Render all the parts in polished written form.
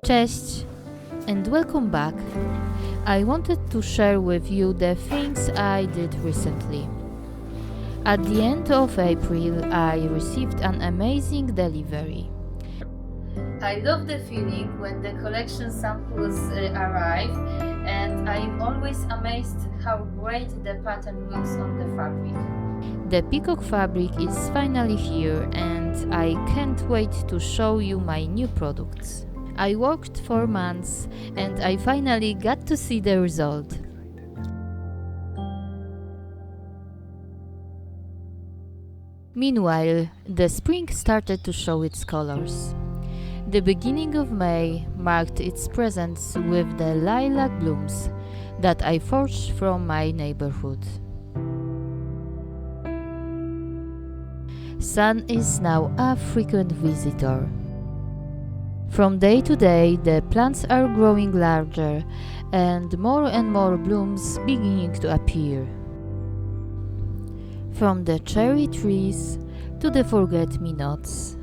Cześć and welcome back. I wanted to share with you the things I did recently. At the end of April, I received an amazing delivery. I love the feeling when the collection samples arrive, and I'm always amazed how great the pattern looks on the fabric. The peacock fabric is finally here, and I can't wait to show you my new products. I worked for months and I finally got to see the result. Meanwhile, the spring started to show its colors. The beginning of May marked its presence with the lilac blooms that I forged from my neighborhood. Sun is now a frequent visitor. From day to day, the plants are growing larger and more blooms beginning to appear. From the cherry trees to the forget-me-nots.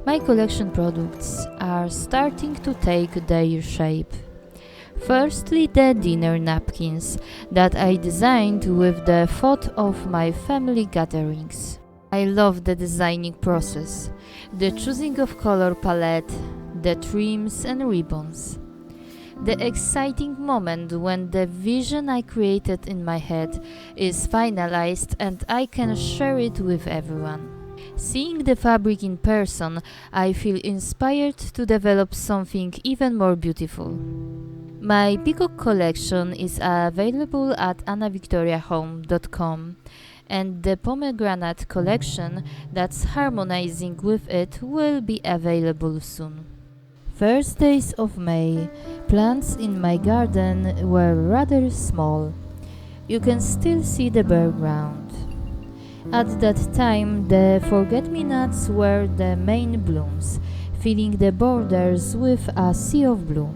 My collection products are starting to take their shape. Firstly, the dinner napkins that I designed with the thought of my family gatherings. I love the designing process, the choosing of color palette, the trims and ribbons. The exciting moment when the vision I created in my head is finalized and I can share it with everyone. Seeing the fabric in person, I feel inspired to develop something even more beautiful. My Peacock Collection is available at annavictoriahome.com, and the pomegranate collection that's harmonizing with it will be available soon. First days of May, plants in my garden were rather small. You can still see the bare ground. At that time, the forget-me-nots were the main blooms, filling the borders with a sea of blue.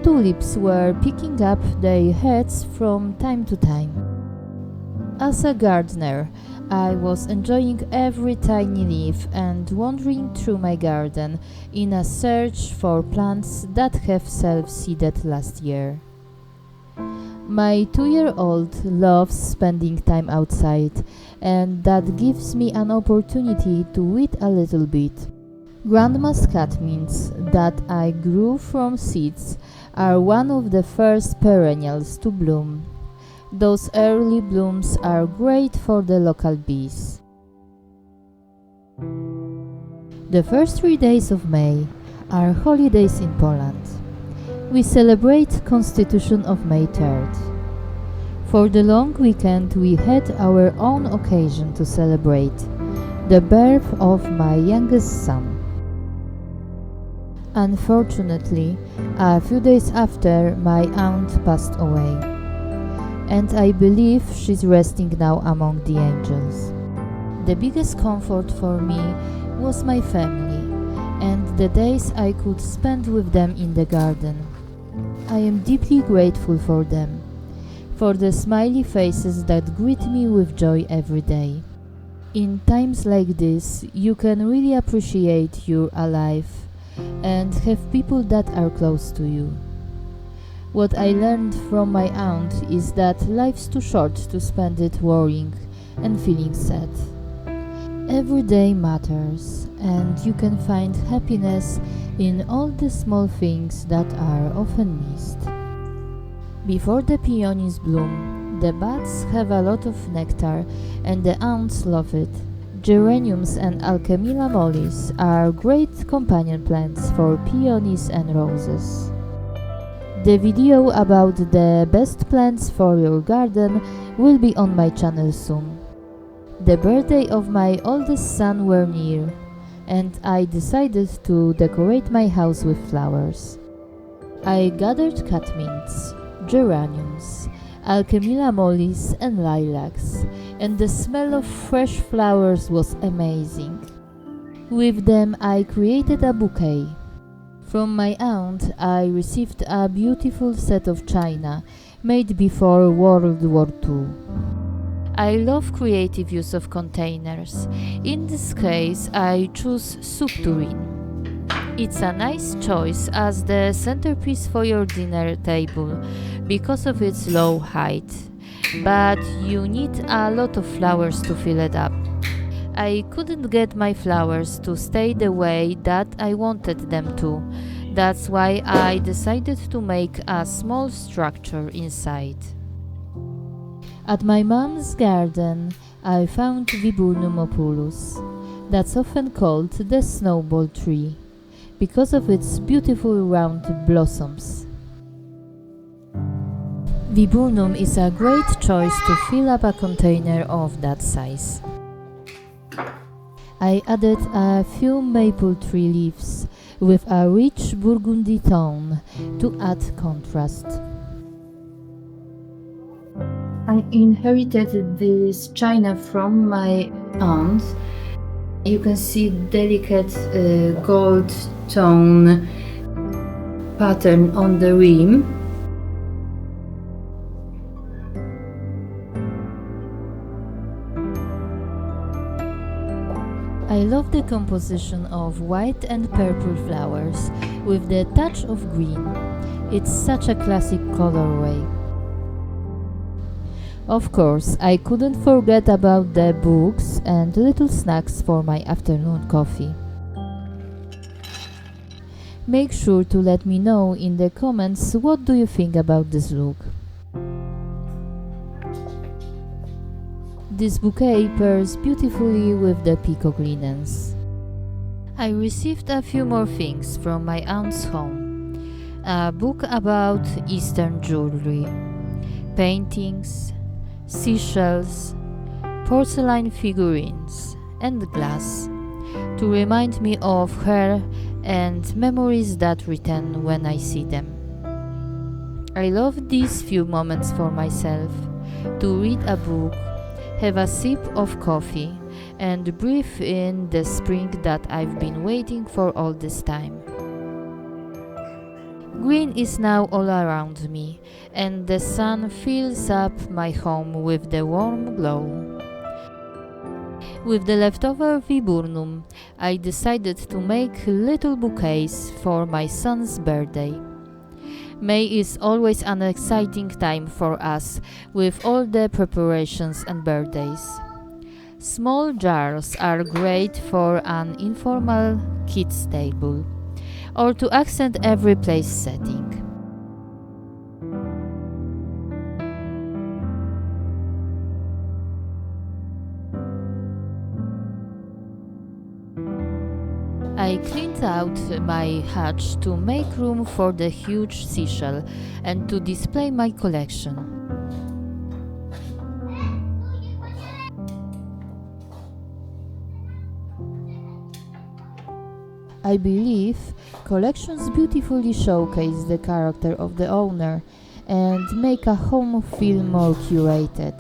Tulips were picking up their heads from time to time. As a gardener, I was enjoying every tiny leaf and wandering through my garden in a search for plants that have self-seeded last year. My 2-year-old loves spending time outside, and that gives me an opportunity to weed a little bit. Grandma's catmints that I grew from seeds are one of the first perennials to bloom. Those early blooms are great for the local bees. The first 3 days of May are holidays in Poland. We celebrate Constitution of May 3rd. For the long weekend we had our own occasion to celebrate the birth of my youngest son. Unfortunately, a few days after, my aunt passed away, and I believe she's resting now among the angels. The biggest comfort for me was my family and the days I could spend with them in the garden. I am deeply grateful for them, for the smiley faces that greet me with joy every day. In times like this, you can really appreciate you're alive and have people that are close to you. What I learned from my aunt is that life's too short to spend it worrying and feeling sad. Every day matters, and you can find happiness in all the small things that are often missed. Before the peonies bloom, the buds have a lot of nectar and the ants love it. Geraniums and Alchemilla mollis are great companion plants for peonies and roses. The video about the best plants for your garden will be on my channel soon. The birthday of my oldest son were near, and I decided to decorate my house with flowers. I gathered catmints, geraniums, Alchemilla mollis and lilacs, and the smell of fresh flowers was amazing. With them I created a bouquet. From my aunt I received a beautiful set of china made before World War II. I love creative use of containers. In this case, I choose soup tureen. It's a nice choice as the centerpiece for your dinner table because of its low height, but you need a lot of flowers to fill it up. I couldn't get my flowers to stay the way that I wanted them to. That's why I decided to make a small structure inside. At my mom's garden, I found Viburnum opulus. That's often called the snowball tree because of its beautiful round blossoms. Viburnum is a great choice to fill up a container of that size. I added a few maple tree leaves with a rich burgundy tone to add contrast. I inherited this china from my aunt. You can see delicate gold tone pattern on the rim. I love the composition of white and purple flowers with the touch of green. It's such a classic colorway. Of course, I couldn't forget about the books and little snacks for my afternoon coffee. Make sure to let me know in the comments what do you think about this look. This bouquet pairs beautifully with the peacock linens. I received a few more things from my aunt's home. A book about Eastern jewelry, paintings, seashells, porcelain figurines, and glass to remind me of her and memories that return when I see them. I love these few moments for myself to read a book, have a sip of coffee, and breathe in the spring that I've been waiting for all this time. Green is now all around me, and the sun fills up my home with the warm glow. With the leftover viburnum, I decided to make little bouquets for my son's birthday. May is always an exciting time for us with all the preparations and birthdays. Small jars are great for an informal kids' table or to accent every place setting. I cleaned out my hutch to make room for the huge seashell and to display my collection. I believe collections beautifully showcase the character of the owner and make a home feel more curated.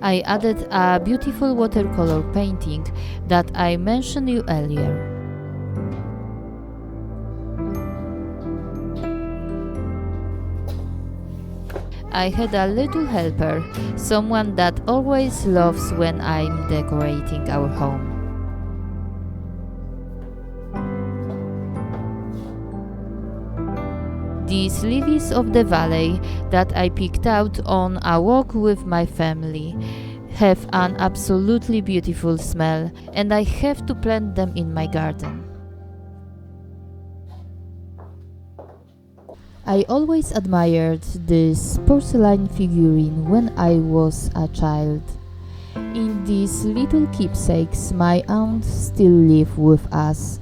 I added a beautiful watercolor painting that I mentioned you earlier. I had a little helper, someone that always loves when I'm decorating our home. These lilies of the valley that I picked out on a walk with my family have an absolutely beautiful smell, and I have to plant them in my garden. I always admired this porcelain figurine when I was a child. In these little keepsakes, my aunt still live with us.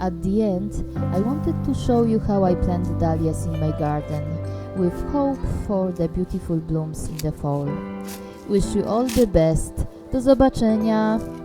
At the end, I wanted to show you how I plant the dahlias in my garden, with hope for the beautiful blooms in the fall. Wish you all the best. Do zobaczenia!